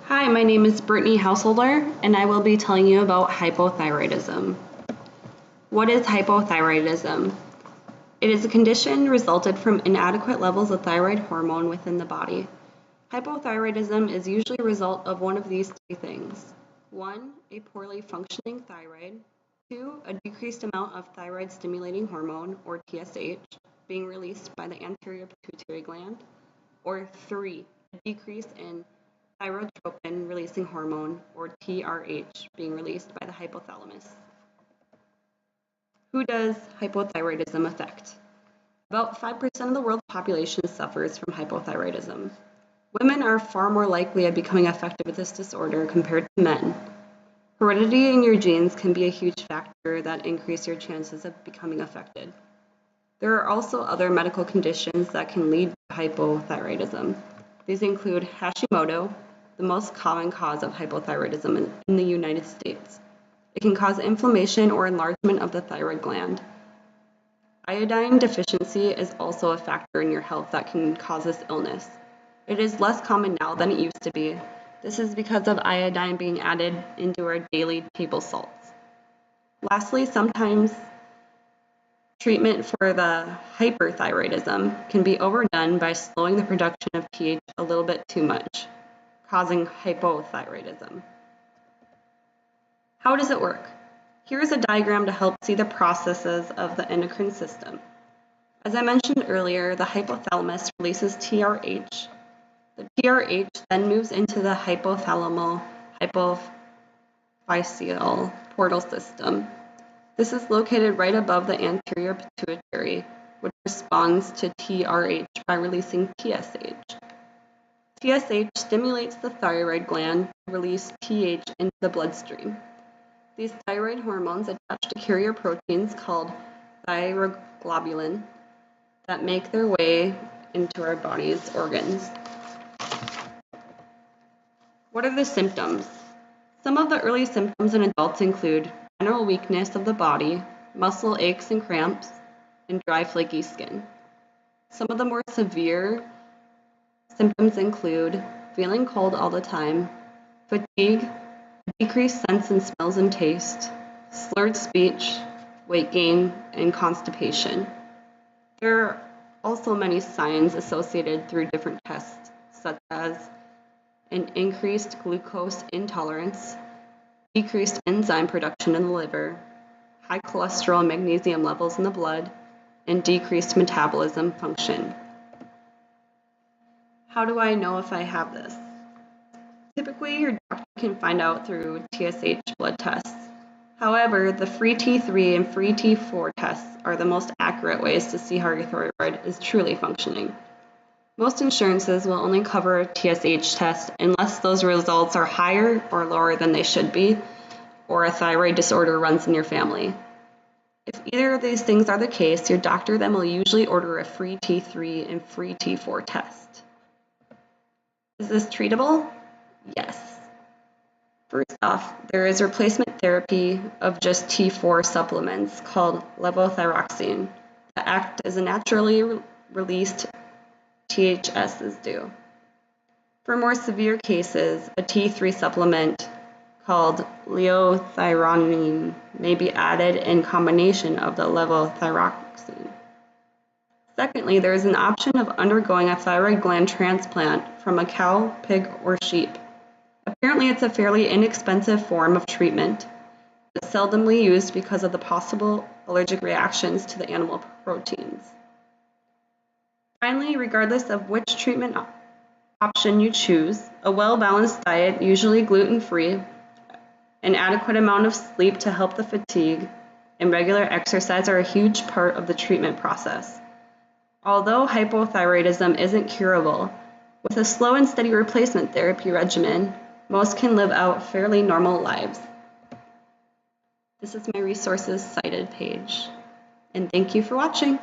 Hi, my name is Brittany Householder, and I will be telling you about hypothyroidism. What is hypothyroidism? It is a condition resulted from inadequate levels of thyroid hormone within the body. Hypothyroidism is usually a result of one of these three things. 1. A poorly functioning thyroid. 2. A decreased amount of thyroid-stimulating hormone, or TSH, being released by the anterior pituitary gland. Or 3. A decrease in thyrotropin-releasing hormone, or TRH, being released by the hypothalamus. Who does hypothyroidism affect? About 5% of the world's population suffers from hypothyroidism. Women are far more likely of becoming affected with this disorder compared to men. Heredity in your genes can be a huge factor that increase your chances of becoming affected. There are also other medical conditions that can lead to hypothyroidism. These include Hashimoto, the most common cause of hypothyroidism in the United States. It can cause inflammation or enlargement of the thyroid gland. Iodine deficiency is also a factor in your health that can cause this illness. It is less common now than it used to be. This is because of iodine being added into our daily table salts. Lastly, sometimes treatment for the hyperthyroidism can be overdone by slowing the production of pH a little bit too much, causing hypothyroidism. How does it work? Here is a diagram to help see the processes of the endocrine system. As I mentioned earlier, the hypothalamus releases TRH. The TRH then moves into the hypophyseal portal system. This is located right above the anterior pituitary, which responds to TRH by releasing TSH. TSH stimulates the thyroid gland to release TH into the bloodstream. These thyroid hormones attach to carrier proteins called thyroglobulin that make their way into our body's organs. What are the symptoms? Some of the early symptoms in adults include general weakness of the body, muscle aches and cramps, and dry, flaky skin. Some of the more severe symptoms include feeling cold all the time, fatigue, decreased sense in smells and taste, slurred speech, weight gain, and constipation. There are also many signs associated through different tests, such as an increased glucose intolerance, decreased enzyme production in the liver, high cholesterol and magnesium levels in the blood, and decreased metabolism function. How do I know if I have this? Typically, your doctor can find out through TSH blood tests. However, the free T3 and free T4 tests are the most accurate ways to see how your thyroid is truly functioning. Most insurances will only cover a TSH test unless those results are higher or lower than they should be, or a thyroid disorder runs in your family. If either of these things are the case, your doctor then will usually order a free T3 and free T4 test. Is this treatable? Yes. First off, there is replacement therapy of just T4 supplements called levothyroxine that act as a naturally released THS do. For more severe cases, a T3 supplement called liothyronine may be added in combination of the levothyroxine. Secondly, there is an option of undergoing a thyroid gland transplant from a cow, pig, or sheep. Apparently, it's a fairly inexpensive form of treatment, but seldomly used because of the possible allergic reactions to the animal proteins. Finally, regardless of which treatment option you choose, a well-balanced diet, usually gluten-free, an adequate amount of sleep to help the fatigue, and regular exercise are a huge part of the treatment process. Although hypothyroidism isn't curable, with a slow and steady replacement therapy regimen, most can live out fairly normal lives. This is my resources cited page, and thank you for watching.